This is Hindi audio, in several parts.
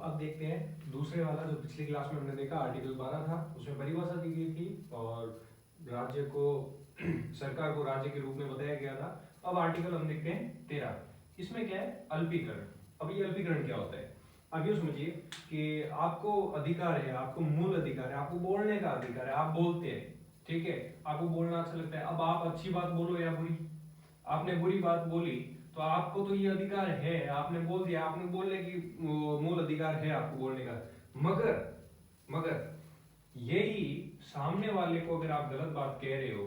अब देखते हैं दूसरे वाला जो पिछली क्लास में हमने देखा आर्टिकल 12 था, उसमें परिभाषा दी गई थी और राज्य को सरकार को राज्य के रूप में बताया गया था। अब आर्टिकल हम देखते हैं 13। इसमें क्या है? अल्पीकरण। अब ये अल्पीकरण क्या होता है? अब ये समझिए कि आपको अधिकार है, आपको मूल अधिकार है, आपको बोलने का अधिकार है, आप बोलते हैं, ठीक है, आपको बोलना अच्छा लगता है। अब आप अच्छी बात बोलो या बुरी, आपने बुरी बात बोली तो आपको तो ये अधिकार है, आपने बोल दिया, आपने बोलने की मूल अधिकार है आपको बोलने का। मगर मगर यही सामने वाले को अगर आप गलत बात कह रहे हो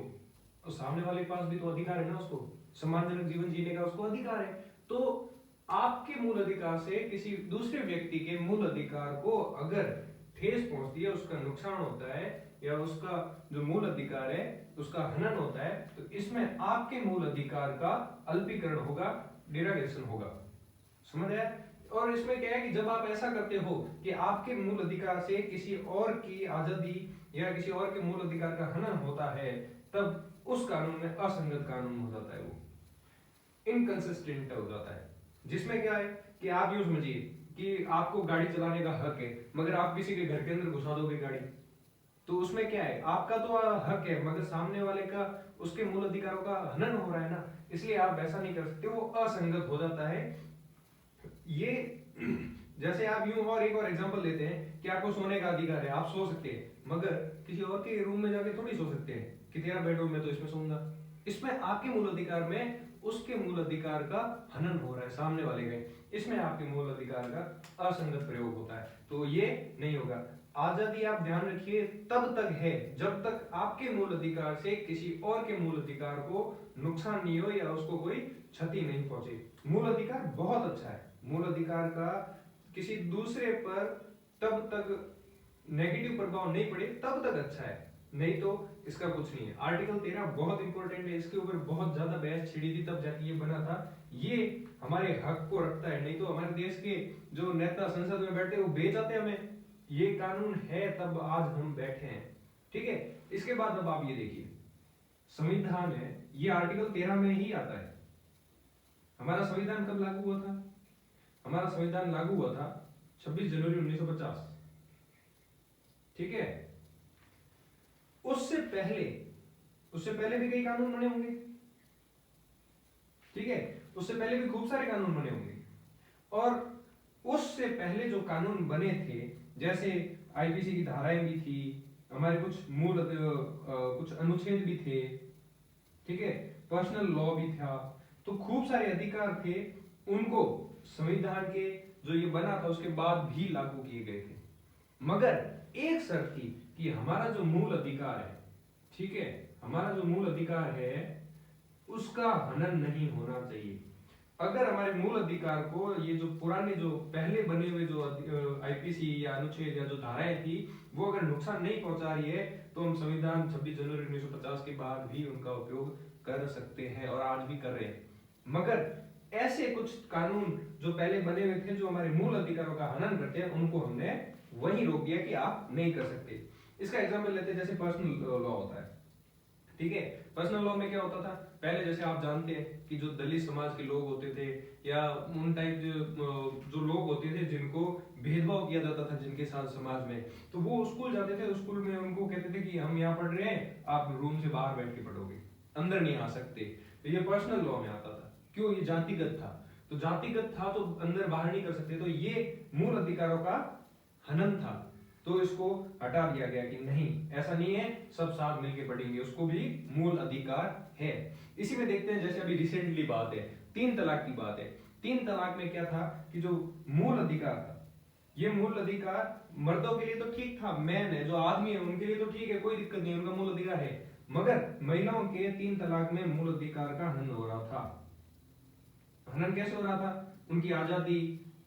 तो सामने वाले के पास भी तो अधिकार है ना, उसको सम्मानजनक जीवन जीने का उसको अधिकार है। तो आपके मूल अधिकार से किसी दूसरे व्यक्ति के मूल अधिकार को अगर ठेस पहुंचती है, उसका नुकसान होता है या उसका जो मूल अधिकार है उसका हनन होता है, तो इसमें आपके मूल अधिकार का अल्पीकरण होगा, डिरागेशन होगा। समझ आया? और इसमें क्या है कि जब आप ऐसा करते हो कि आपके मूल अधिकार से किसी और की आजादी या किसी और के मूल अधिकार का हनन होता है, तब उस कानून में असंगत कानून हो जाता है, वो इनकंसिस्टेंट हो जाता है। जिसमें क्या है कि आप यूं समझिए कि आपको गाड़ी चलाने का हक है, मगर आप किसी के घर के अंदर घुसा दोगे गाड़ी, तो उसमें क्या है? आपका तो हक है मगर सामने वाले का उसके मूल अधिकारों का हनन हो रहा है ना, इसलिए आप ऐसा नहीं कर सकते, वो असंगत हो जाता है। ये जैसे आप यूं और एक और एग्जांपल लेते हैं कि आपको सोने का अधिकार है, आप सो सकते हैं, मगर किसी और के रूम में जाके थोड़ी सो सकते हैं कि तेरा बेडरूम में तो इसमें सोऊंगा। इसमें आपके मूल अधिकार में उसके मूल अधिकार का हनन हो रहा है सामने वाले का, इसमें आपके मूल अधिकार का असंगत प्रयोग होता है, तो ये नहीं होगा। आजादी आप ध्यान रखिए तब तक है जब तक आपके मूल अधिकार से किसी और के मूल अधिकार को नुकसान नहीं हो या उसको कोई क्षति नहीं पहुंचे। मूल अधिकार बहुत अच्छा है, मूल अधिकार का किसी दूसरे पर तब तक नेगेटिव प्रभाव नहीं पड़े तब तक अच्छा है, नहीं तो इसका कुछ नहीं है। आर्टिकल 13 बहुत इंपॉर्टेंट है, इसके ऊपर बहुत ज्यादा बहस छिड़ी थी तब जाके ये बना था। ये हमारे हक को रखता है, नहीं तो हमारे देश के जो नेता संसद में बैठे वो बेच आते हमें, ये कानून है तब आज हम बैठे हैं, ठीक है। इसके बाद अब आप ये देखिए संविधान है, ये आर्टिकल 13 में ही आता है। हमारा संविधान कब लागू हुआ था? हमारा संविधान लागू हुआ था 26 जनवरी 1950, ठीक है। उससे पहले भी कई कानून बने होंगे, ठीक है, उससे पहले भी खूब सारे कानून बने होंगे, और उससे पहले जो कानून बने थे, जैसे आईपीसी की धाराएं भी थी, हमारे कुछ कुछ अनुच्छेद भी थे, ठीक है, पर्सनल लॉ भी था, तो खूब सारे अधिकार थे, उनको संविधान के जो ये बना था उसके बाद भी लागू किए गए थे। मगर एक शर्त थी कि हमारा जो मूल अधिकार है, ठीक है, हमारा जो मूल अधिकार है उसका हनन नहीं होना चाहिए। अगर हमारे मूल अधिकार को ये जो पुराने जो पहले बने हुए जो आईपीसी या अनुच्छेद या जो धाराएं थी वो अगर नुकसान नहीं पहुंचा रही है, तो हम संविधान 26 जनवरी 1950 के बाद भी उनका उपयोग कर सकते हैं और आज भी कर रहे हैं। मगर ऐसे कुछ कानून जो पहले बने हुए थे जो हमारे मूल अधिकारों का हनन करते हैं, उनको हमने वही रोक दिया कि आप नहीं कर सकते। इसका एग्जाम्पल लेते हैं, जैसे पर्सनल लॉ होता है, ठीक है। पर्सनल लॉ में क्या होता था पहले, जैसे आप जानते हैं कि जो दलित समाज के लोग होते थे या उन टाइप जो लोग होते थे जिनको भेदभाव किया जाता था जिनके साथ समाज में, तो वो स्कूल जाते थे, स्कूल में उनको कहते थे कि हम यहाँ पढ़ रहे हैं, आप रूम से बाहर बैठ के पढ़ोगे, अंदर नहीं आ सकते। तो ये पर्सनल लॉ में आता था, क्यों? ये जातिगत था, तो जातिगत था तो अंदर बाहर नहीं कर सकते, तो ये मूल अधिकारों का हनन था, तो इसको हटा दिया गया कि नहीं, ऐसा नहीं है, सब साथ मिलके पढ़ेंगे, उसको भी मूल अधिकार है। इसी में देखते हैं, जैसे अभी रिसेंटली बात है 3 तलाक की बात है। 3 तलाक में क्या था कि जो मूल अधिकार था, ये मूल अधिकार मर्दों के लिए तो ठीक था, मैन है जो आदमी है उनके लिए तो ठीक है, कोई दिक्कत नहीं, उनका मूल अधिकार है, मगर महिलाओं के 3 तलाक में मूल अधिकार का हनन हो रहा था। हनन कैसे हो रहा था? उनकी आजादी,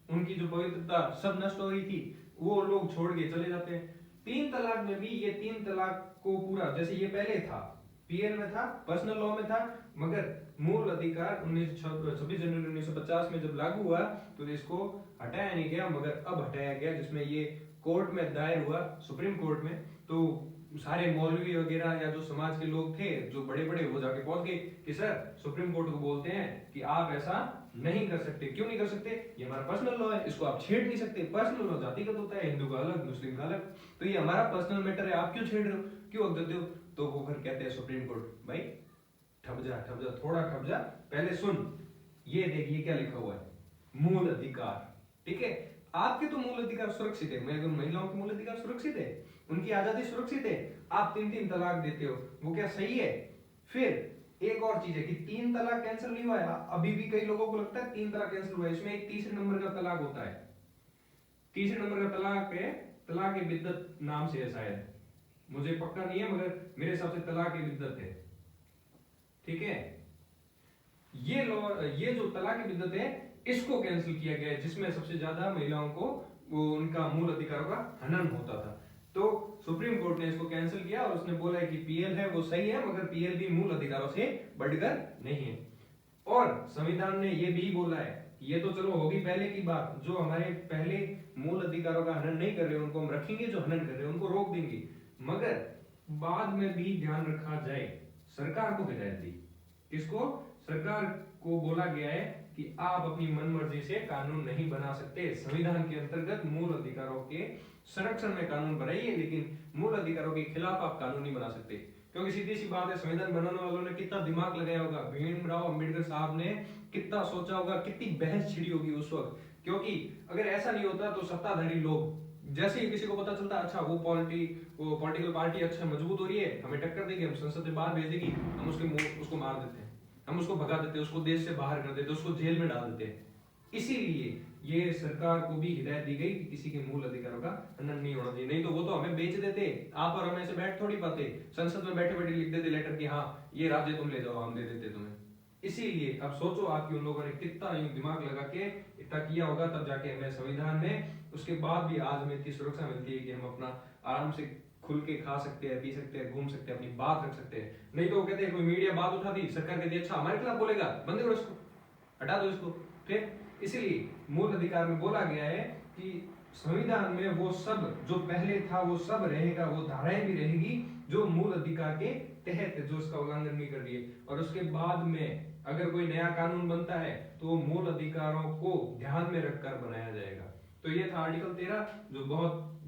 उनकी जो पवित्रता सब नष्ट हो रही थी, वो लोग छोड़ के चले जाते हैं। 3 तलाक में भी ये 3 तलाक को पूरा, जैसे ये पहले था पीएल में था, पर्सनल लॉ में था, मगर मूल अधिकार 26 जनवरी 1950 में जब लागू हुआ तो इसको हटाया नहीं गया, मगर अब हटाया गया, जिसमें ये कोर्ट में दायर हुआ, सुप्रीम कोर्ट में। तो सारे मौलवी वगैरह या जो समाज के लोग थे जो बड़े बड़े, वो जाके पहुंच गए कि सर सुप्रीम कोर्ट को बोलते हैं कि आप ऐसा नहीं कर सकते। क्यों नहीं कर सकते? ये हमारा पर्सनल लॉ है, इसको आप छेड़ नहीं सकते। पर्सनल लॉ जातिगत होता है, हिंदू का अलग, मुस्लिम का अलग। तो ये हमारा पर्सनल मैटर है, आप क्यों छेड़ रहे हो, क्यों हक देते हो? तो वो फिर कहते हैं सुप्रीम कोर्ट, भाई ठप जा, थोड़ा ठप जा, पहले सुन, ये देखिए क्या लिखा हुआ है, मूल अधिकार। ठीक है, आपके तो मूल अधिकार सुरक्षित है, मगर महिलाओं के मूल अधिकार सुरक्षित है, उनकी आजादी सुरक्षित है। आप 3-3 तलाक देते हो, वो क्या सही है? फिर एक और चीज है कि 3 तलाक कैंसिल नहीं हुआ है। अभी भी कई लोगों को लगता है 3 तलाक कैंसिल हुआ है, इसमें एक तीसरे नंबर का तलाक होता है। तीसरे नंबर का तलाक है, तलाक ए बिद्दत नाम से है शायद, मुझे पक्का नहीं है, मगर मेरे हिसाब से तलाक ए बिद्दत है। ठीक है, ये जो तलाक ए बिद्दत है, इसको कैंसिल किया गया है, जिसमें सबसे ज्यादा महिलाओं को वो उनका मूल अधिकारों का हनन होता था। तो सुप्रीम कोर्ट ने इसको कैंसिल किया और उसने बोला है कि पीएल है वो सही है, मगर पीएल भी मूल अधिकारों से बढ़कर नहीं है। और संविधान ने ये भी बोला है, ये तो चलो होगी पहले की बात, जो हमारे पहले मूल अधिकारों का हनन नहीं कर रहे उनको हम रखेंगे, जो हनन कर रहे हैं उनको रोक देंगे, मगर बाद में भी ध्यान रखा जाए। सरकार को हिदायत दी, किसको? सरकार को बोला गया है कि आप अपनी मनमर्जी से कानून नहीं बना सकते। संविधान के अंतर्गत मूल अधिकारों के संरक्षण में कानून बनाइए, लेकिन मूल अधिकारों के खिलाफ आप कानून नहीं बना सकते। क्योंकि सीधी सी बात है, संविधान बनाने वालों ने कितना दिमाग लगाया होगा, भीमराव अंबेडकर साहब ने कितना सोचा होगा, कितनी बहस छिड़ी होगी उस वक्त। क्योंकि अगर ऐसा नहीं होता तो सत्ताधारी लोग जैसे ही किसी को पता चलता अच्छा वो पॉलिटिकल पार्टी अच्छा मजबूत हो रही है, हमें टक्कर देगी, हम संसद से बाहर भेज देगी, हम उसको मार देते हैं, हम उसको भगा देते हैं, उसको देश से बाहर कर देते हैं, उसको जेल में डाल देते हैं। इसीलिए ये सरकार को भी हिदायत दी गई कि किसी के मूल अधिकारों का हनन नहीं होना चाहिए, नहीं तो वो तो हमें बेच देते। आप और हम ऐसे बैठ थोड़ी पाते, संसद में बैठे बैठे लिख देते लेटर कि हाँ ये राज्य तुम ले जाओ, हम दे देते तुम्हें। इसीलिए अब सोचो आपकी उन लोगों ने कितना यूं दिमाग लगा के इतना किया होगा, तब जाके हमें संविधान में उसके बाद भी आज हमें इतनी सुरक्षा मिलती है कि हम अपना आराम से खुल के खा सकते हैं, पी सकते हैं, घूम सकते हैं, अपनी बात रख सकते हैं। नहीं तो वो कहते हैं कोई मीडिया बात उठाती, सरकार कहती है अच्छा हमारे खिलाफ बोलेगा, बंद करो इसको, हटा दो इसको। फिर इसीलिए मूल अधिकार में बोला गया है कि संविधान में वो सब जो पहले था वो सब रहेगा, वो धाराएं भी रहेगी जो मूल अधिकार के तहत जो उसका उल्लंघन नहीं कर रही है। और उसके बाद में अगर कोई नया कानून बनता है तो वो मूल अधिकारों को ध्यान में रखकर बनाया जाएगा। तो ये था आर्टिकल 13 जो बहुत